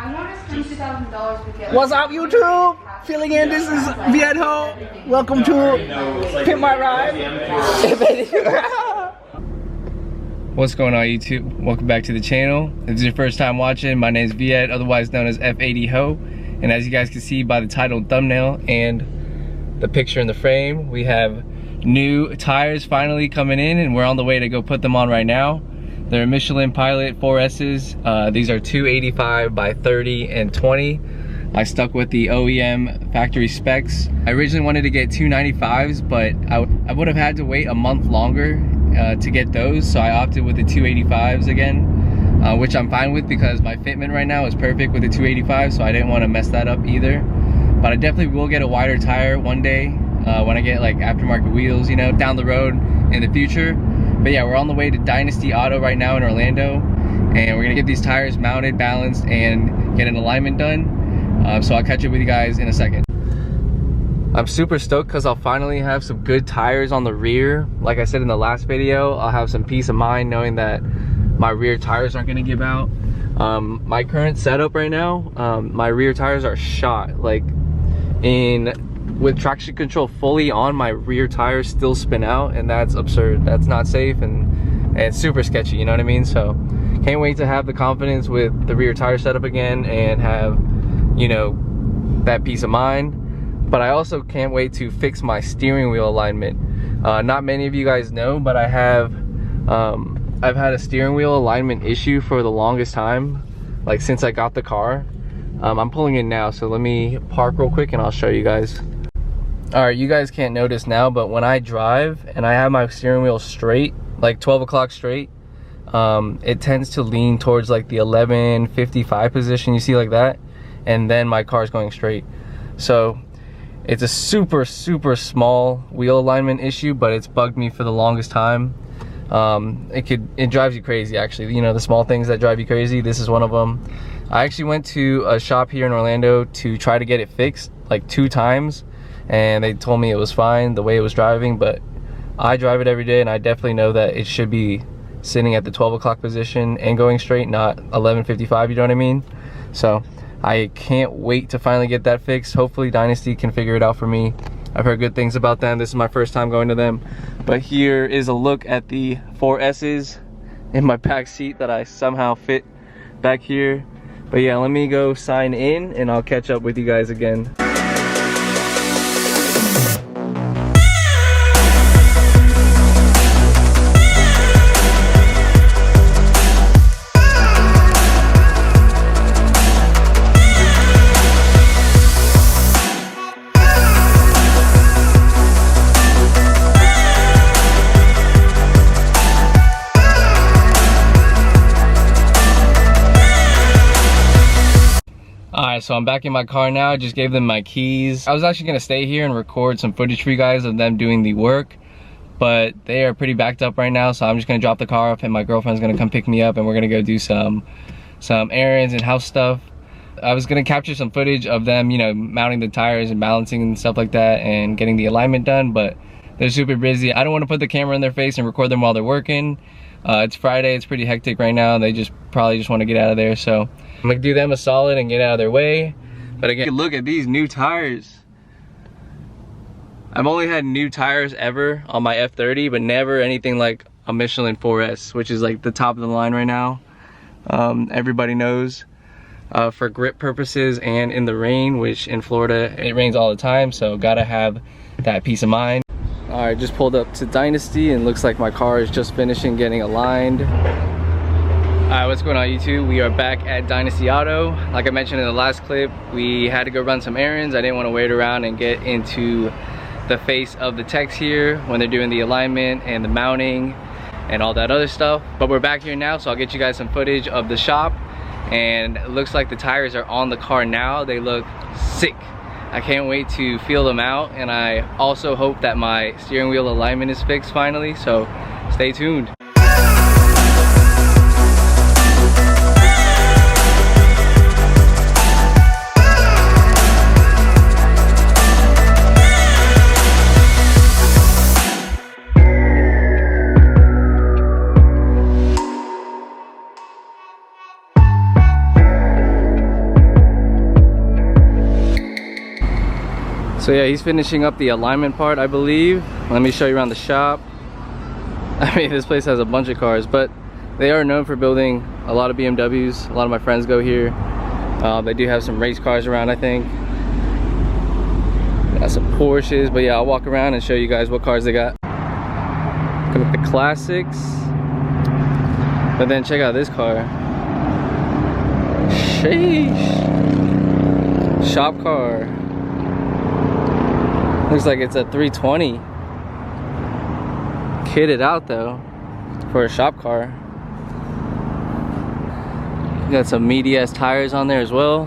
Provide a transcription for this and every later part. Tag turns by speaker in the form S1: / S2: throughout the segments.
S1: What's up, YouTube? Filling in, this is Viejo. Welcome to Pimp My Ride.
S2: What's going on, YouTube? Welcome back to the channel. If this is your first time watching, my name is Viet, otherwise known as F80 Ho. And as you guys can see by the title and thumbnail and the picture in the frame, we have new tires finally coming in, and we're on the way to go put them on right now. They're Michelin Pilot 4Ss. These are 285 by 30 and 20. I stuck with the OEM factory specs. I originally wanted to get 295s, but I would have had to wait a month longer to get those, so I opted with the 285s again, which I'm fine with because my fitment right now is perfect with the 285, so I didn't want to mess that up either. But I definitely will get a wider tire one day when I get like aftermarket wheels, you know, down the road in the future. But yeah, we're on the way to Dynasty Auto right now in Orlando, and we're gonna get these tires mounted, balanced, and get an alignment done. So I'll catch up with you guys in a second. I'm super stoked because I'll finally have some good tires on the rear. Like I said in the last video, I'll have some peace of mind knowing that my rear tires aren't gonna give out. My current setup right now, my rear tires are shot. Like with traction control fully on, my rear tires still spin out, and that's absurd. That's not safe, and it's super sketchy, you know what I mean? So can't wait to have the confidence with the rear tire setup again and have, you know, that peace of mind. But I also can't wait to fix my steering wheel alignment. Not many of you guys know, but I've had a steering wheel alignment issue for the longest time, like since I got the car. I'm pulling in now, so let me park real quick and I'll show you guys. All right, you guys can't notice now, but when I drive and I have my steering wheel straight, like 12 o'clock straight, it tends to lean towards like the 11:55 position, you see, like that, and then my car's going straight. So it's a super small wheel alignment issue, but it's bugged me for the longest time. It drives you crazy, actually. You know, the small things that drive you crazy, this is one of them. I actually went to a shop here in Orlando to try to get it fixed like 2 times, and they told me it was fine the way it was driving, but I drive it every day and I definitely know that it should be sitting at the 12 o'clock position and going straight, not 11:55, you know what I mean? So I can't wait to finally get that fixed. Hopefully Dynasty can figure it out for me. I've heard good things about them. This is my first time going to them. But here is a look at the 4Ss in my back seat that I somehow fit back here. But yeah, let me go sign in and I'll catch up with you guys again. Alright, so I'm back in my car now. I just gave them my keys. I was actually going to stay here and record some footage for you guys of them doing the work, but they are pretty backed up right now, so I'm just going to drop the car off and my girlfriend's going to come pick me up and we're going to go do some errands and house stuff. I was going to capture some footage of them, you know, mounting the tires and balancing and stuff like that and getting the alignment done, but they're super busy. I don't want to put the camera in their face and record them while they're working. It's Friday, it's pretty hectic right now. They probably just want to get out of there, so I'm gonna do them a solid and get out of their way. But again, look at these new tires. I've only had new tires ever on my F30, but never anything like a Michelin 4S, which is like the top of the line right now. Everybody knows, for grip purposes and in the rain, which in Florida, it rains all the time, so gotta have that peace of mind. All right, just pulled up to Dynasty and looks like my car is just finishing getting aligned. Alright, what's going on, YouTube? We are back at Dynasty Auto. Like I mentioned in the last clip, we had to go run some errands. I didn't want to wait around and get into the face of the techs here when they're doing the alignment and the mounting and all that other stuff. But we're back here now, so I'll get you guys some footage of the shop. And it looks like the tires are on the car now. They look sick. I can't wait to feel them out, and I also hope that my steering wheel alignment is fixed finally, so stay tuned. So yeah, he's finishing up the alignment part, I believe. Let me show you around the shop. I mean, this place has a bunch of cars, but they are known for building a lot of BMWs. A lot of my friends go here. They do have some race cars around, I think. Got some Porsches, but yeah, I'll walk around and show you guys what cars they got. Look at the classics. But then check out this car. Sheesh. Shop car. Looks like it's a 320. Kitted out though for a shop car. Got some meaty ass tires on there as well.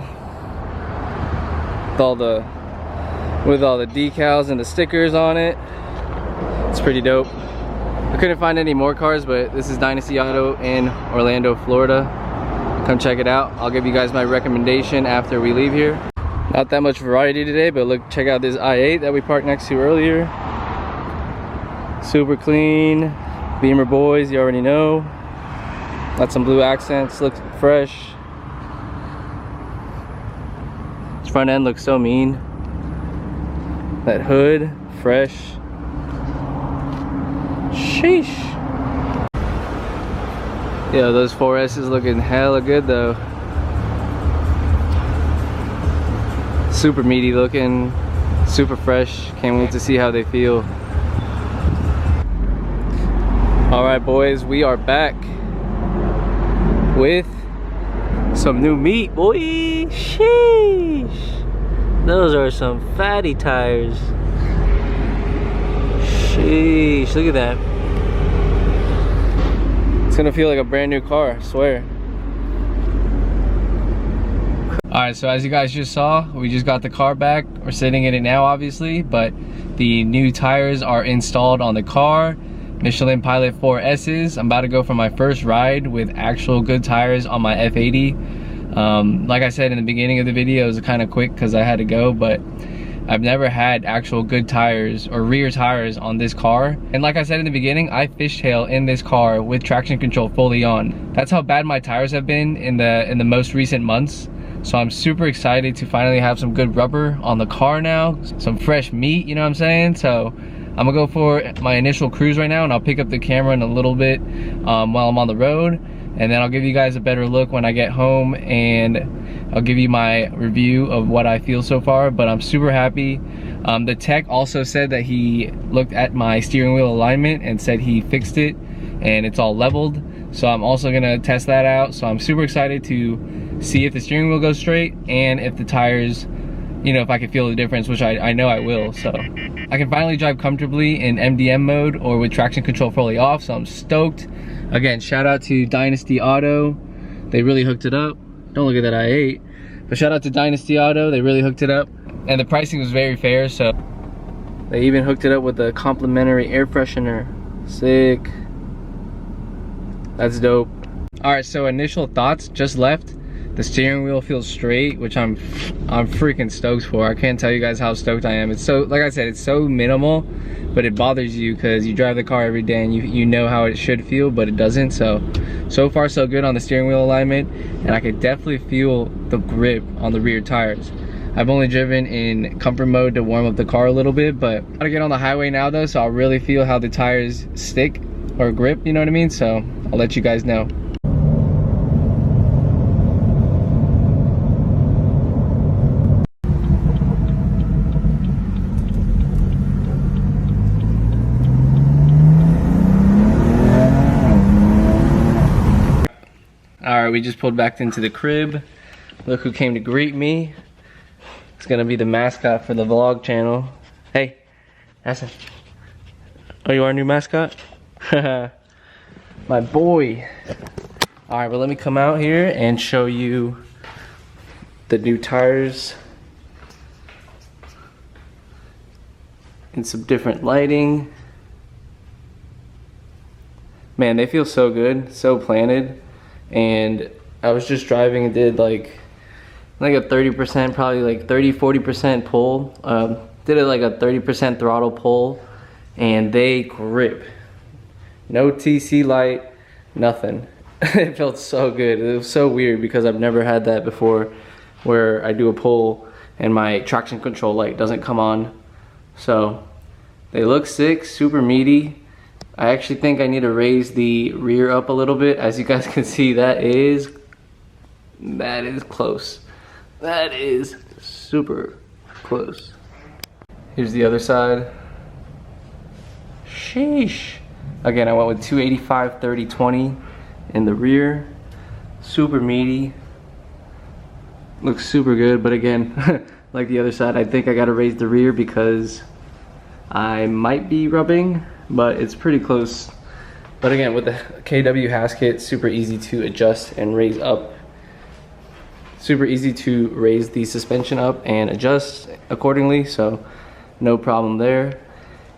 S2: With all the decals and the stickers on it. It's pretty dope. I couldn't find any more cars, but this is Dynasty Auto in Orlando, Florida. Come check it out. I'll give you guys my recommendation after we leave here. Not that much variety today, but look, check out this i8 that we parked next to earlier. Super clean. Beamer boys, you already know. Got some blue accents, looks fresh. This front end looks so mean. That hood, fresh. Sheesh. Yeah, those 4S's looking hella good though. Super meaty looking, super fresh. Can't wait to see how they feel. All right, boys, we are back with some new meat, boy. Sheesh. Those are some fatty tires. Sheesh, look at that. It's gonna feel like a brand new car, I swear. Alright, so as you guys just saw, we just got the car back. We're sitting in it now, obviously, but the new tires are installed on the car. Michelin Pilot 4S's. I'm about to go for my first ride with actual good tires on my F80. Like I said in the beginning of the video, it was kind of quick because I had to go, but I've never had actual good tires or rear tires on this car. And like I said in the beginning, I fishtail in this car with traction control fully on. That's how bad my tires have been in the most recent months. So I'm super excited to finally have some good rubber on the car now, some fresh meat, you know what I'm saying? So I'm gonna go for my initial cruise right now, and I'll pick up the camera in a little bit while I'm on the road, and then I'll give you guys a better look when I get home, and I'll give you my review of what I feel so far. But I'm super happy. The tech also said that he looked at my steering wheel alignment and said he fixed it and it's all leveled. So I'm also gonna test that out. So I'm super excited to see if the steering wheel goes straight and if the tires, you know, if I can feel the difference, which I know I will. So I can finally drive comfortably in MDM mode or with traction control fully off, so I'm stoked. Again, shout out to Dynasty Auto. They really hooked it up. Don't look at that i8. But shout out to Dynasty Auto, they really hooked it up. And the pricing was very fair, so they even hooked it up with a complimentary air freshener. Sick. That's dope. Alright, so initial thoughts, just left. The steering wheel feels straight, which I'm freaking stoked for. I can't tell you guys how stoked I am. It's so, like I said, it's so minimal, but it bothers you because you drive the car every day and you know how it should feel, but it doesn't. So far so good on the steering wheel alignment, and I could definitely feel the grip on the rear tires. I've only driven in comfort mode to warm up the car a little bit, but I'm gonna get on the highway now though, so I'll really feel how the tires stick or grip, you know what I mean? So I'll let you guys know. Alright, we just pulled back into the crib. Look who came to greet me. It's gonna be the mascot for the vlog channel. Hey, Aston. Oh, you are a new mascot? My boy. Alright, but let me come out here and show you the new tires in some different lighting. Man, they feel so good, so planted. And I was just driving and did like a 30%, probably like 30-40% pull. Did it like a 30% throttle pull, and they grip. No TC light, nothing. It felt so good. It was so weird because I've never had that before, where I do a pull and my traction control light doesn't come on. So they look sick, super meaty. I actually think I need to raise the rear up a little bit. As you guys can see, that is close. That is super close. Here's the other side. Sheesh. Again, I went with 285 30 20 in the rear. Super meaty. Looks super good, but again, like the other side, I think I gotta raise the rear because I might be rubbing, but it's pretty close. But again, with the KW Hasket, super easy to adjust and raise up. Super easy to raise the suspension up and adjust accordingly, so no problem there.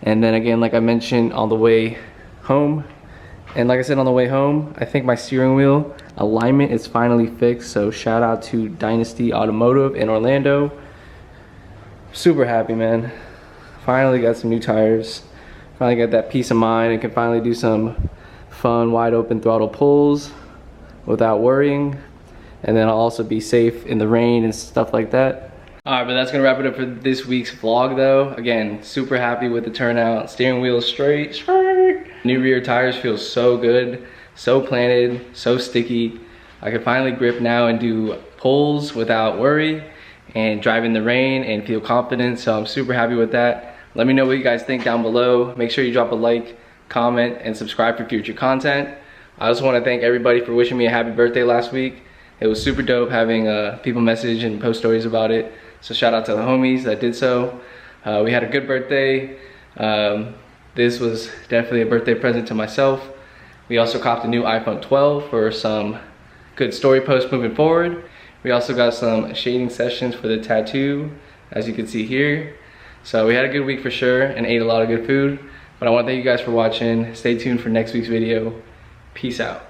S2: And then again, like I mentioned on the way home, and like I said on the way home, I think my steering wheel alignment is finally fixed, so shout out to Dynasty Automotive in Orlando. Super happy, man. Finally got some new tires. Finally got that peace of mind and can finally do some fun wide open throttle pulls without worrying. And then I'll also be safe in the rain and stuff like that. Alright, but that's gonna wrap it up for this week's vlog though. Again, super happy with the turnout. Steering wheel straight. New rear tires feel so good, so planted, so sticky. I can finally grip now and do pulls without worry and drive in the rain and feel confident, so I'm super happy with that. Let me know what you guys think down below. Make sure you drop a like, comment, and subscribe for future content. I also want to thank everybody for wishing me a happy birthday last week. It was super dope having people message and post stories about it. So shout out to the homies that did so. We had a good birthday. This was definitely a birthday present to myself. We also copped a new iPhone 12 for some good story posts moving forward. We also got some shading sessions for the tattoo, as you can see here. So we had a good week for sure and ate a lot of good food. But I want to thank you guys for watching. Stay tuned for next week's video. Peace out.